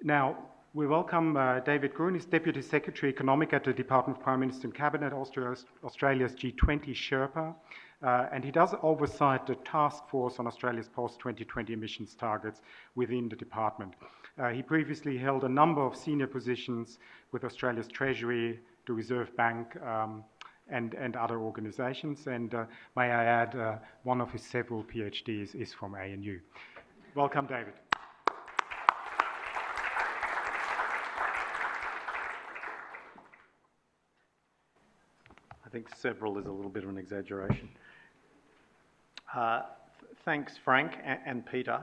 Now, we welcome David Gruen, who's Deputy Secretary Economic at the Department of Prime Minister and Cabinet, Australia's G20 Sherpa, and he does oversight the task force on Australia's post-2020 emissions targets within the department. He previously held a number of senior positions with Australia's Treasury, the Reserve Bank, and other organisations, and may I add, one of his several PhDs is from ANU. Welcome, David. I think several is a little bit of an exaggeration. Thanks, Frank and Peter.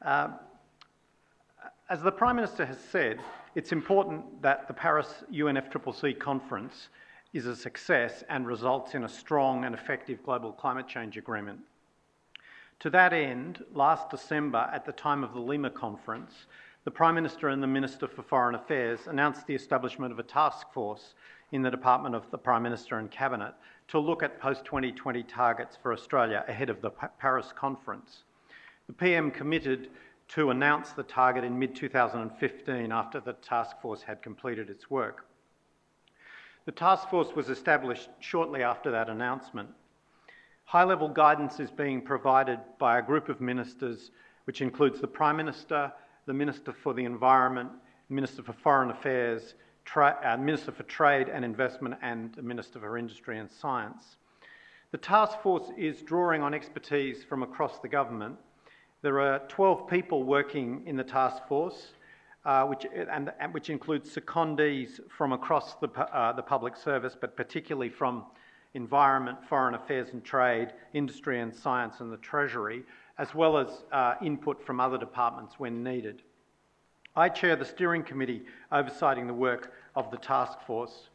As the Prime Minister has said, it's important that the Paris UNFCCC conference is a success and results in a strong and effective global climate change agreement. To that end, last December, at the time of the Lima conference, the Prime Minister and the Minister for Foreign Affairs announced the establishment of a task force in the Department of the Prime Minister and Cabinet to look at post-2020 targets for Australia ahead of the Paris conference. The PM committed to announce the target in mid-2015 after the task force had completed its work. The task force was established shortly after that announcement. High-level guidance is being provided by a group of ministers, which includes the Prime Minister, the Minister for the Environment, Minister for Foreign Affairs, Minister for Trade and Investment, and the Minister for Industry and Science. The task force is drawing on expertise from across the government. There are 12 people working in the task force, which includes secondees from across the public service, but particularly from Environment, Foreign Affairs and Trade, Industry and Science and the Treasury, as well as input from other departments when needed. I chair the steering committee oversighting the work of the task force.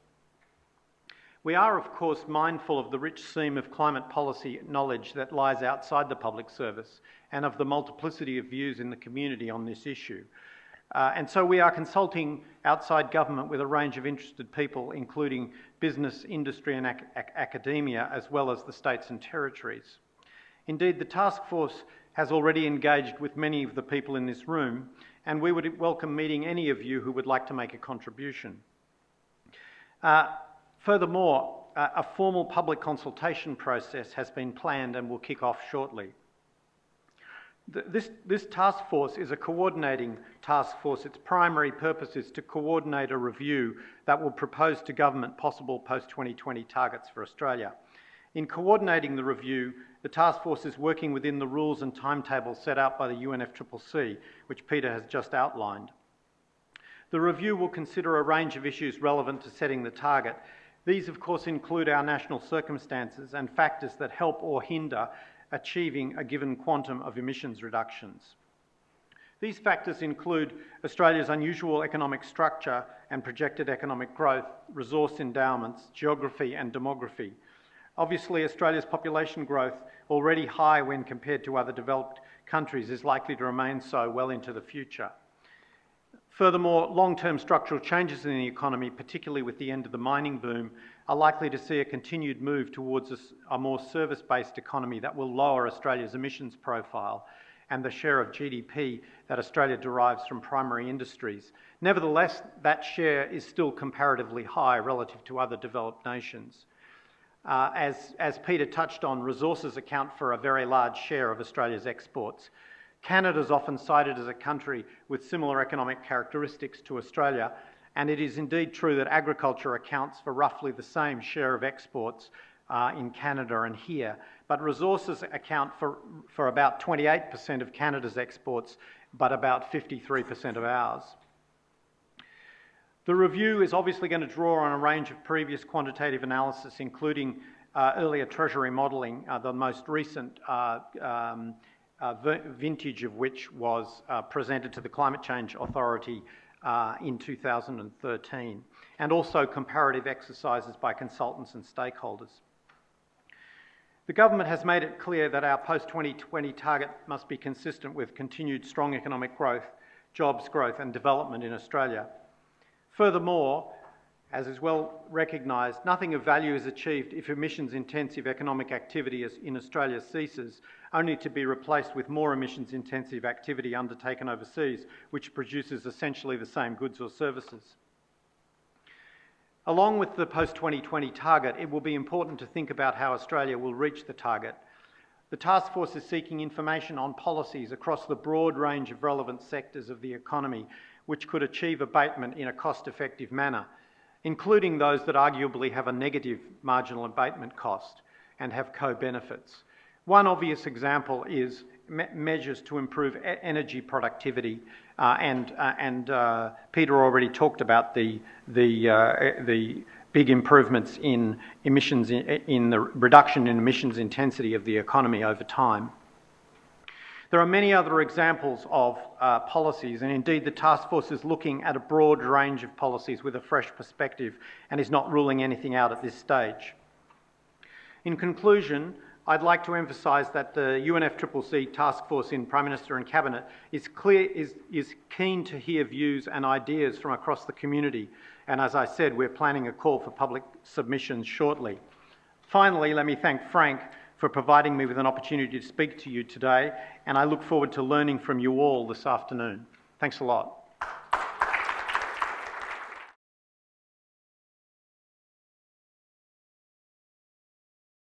We are, of course, mindful of the rich seam of climate policy knowledge that lies outside the public service and of the multiplicity of views in the community on this issue. And so we are consulting outside government with a range of interested people, including business, industry and academia, as well as the states and territories. Indeed, the task force has already engaged with many of the people in this room, and we would welcome meeting any of you who would like to make a contribution. Furthermore, a formal public consultation process has been planned and will kick off shortly. This task force is a coordinating task force. Its primary purpose is to coordinate a review that will propose to government possible post-2020 targets for Australia. In coordinating the review, the task force is working within the rules and timetables set out by the UNFCCC, which Peter has just outlined. The review will consider a range of issues relevant to setting the target. These, of course, include our national circumstances and factors that help or hinder achieving a given quantum of emissions reductions. These factors include Australia's unusual economic structure and projected economic growth, resource endowments, geography and demography. Obviously, Australia's population growth, already high when compared to other developed countries, is likely to remain so well into the future. Furthermore, long-term structural changes in the economy, particularly with the end of the mining boom, are likely to see a continued move towards a more service-based economy that will lower Australia's emissions profile and the share of GDP that Australia derives from primary industries. Nevertheless, that share is still comparatively high relative to other developed nations. As Peter touched on, resources account for a very large share of Australia's exports. Canada is often cited as a country with similar economic characteristics to Australia, and it is indeed true that agriculture accounts for roughly the same share of exports in Canada and here, but resources account for about 28% of Canada's exports, but about 53% of ours. The review is obviously going to draw on a range of previous quantitative analysis, including earlier Treasury modelling, the most recent vintage of which was presented to the Climate Change Authority in 2013, and also comparative exercises by consultants and stakeholders. The government has made it clear that our post-2020 target must be consistent with continued strong economic growth, jobs growth and development in Australia. Furthermore, As is well recognised, nothing of value is achieved if emissions-intensive economic activity in Australia ceases, only to be replaced with more emissions-intensive activity undertaken overseas, which produces essentially the same goods or services. Along with the post-2020 target, it will be important to think about how Australia will reach the target. The task force is seeking information on policies across the broad range of relevant sectors of the economy, which could achieve abatement in a cost-effective manner, including those that arguably have a negative marginal abatement cost and have co-benefits. One obvious example is measures to improve energy productivity, and Peter already talked about the big improvements in emissions, in the reduction in emissions intensity of the economy over time. There are many other examples of policies, and indeed the task force is looking at a broad range of policies with a fresh perspective and is not ruling anything out at this stage. In conclusion, I'd like to emphasise that the UNFCCC task force in Prime Minister and Cabinet is keen to hear views and ideas from across the community, and as I said, we're planning a call for public submissions shortly. Finally, let me thank Frank for providing me with an opportunity to speak to you today, and I look forward to learning from you all this afternoon. Thanks a lot.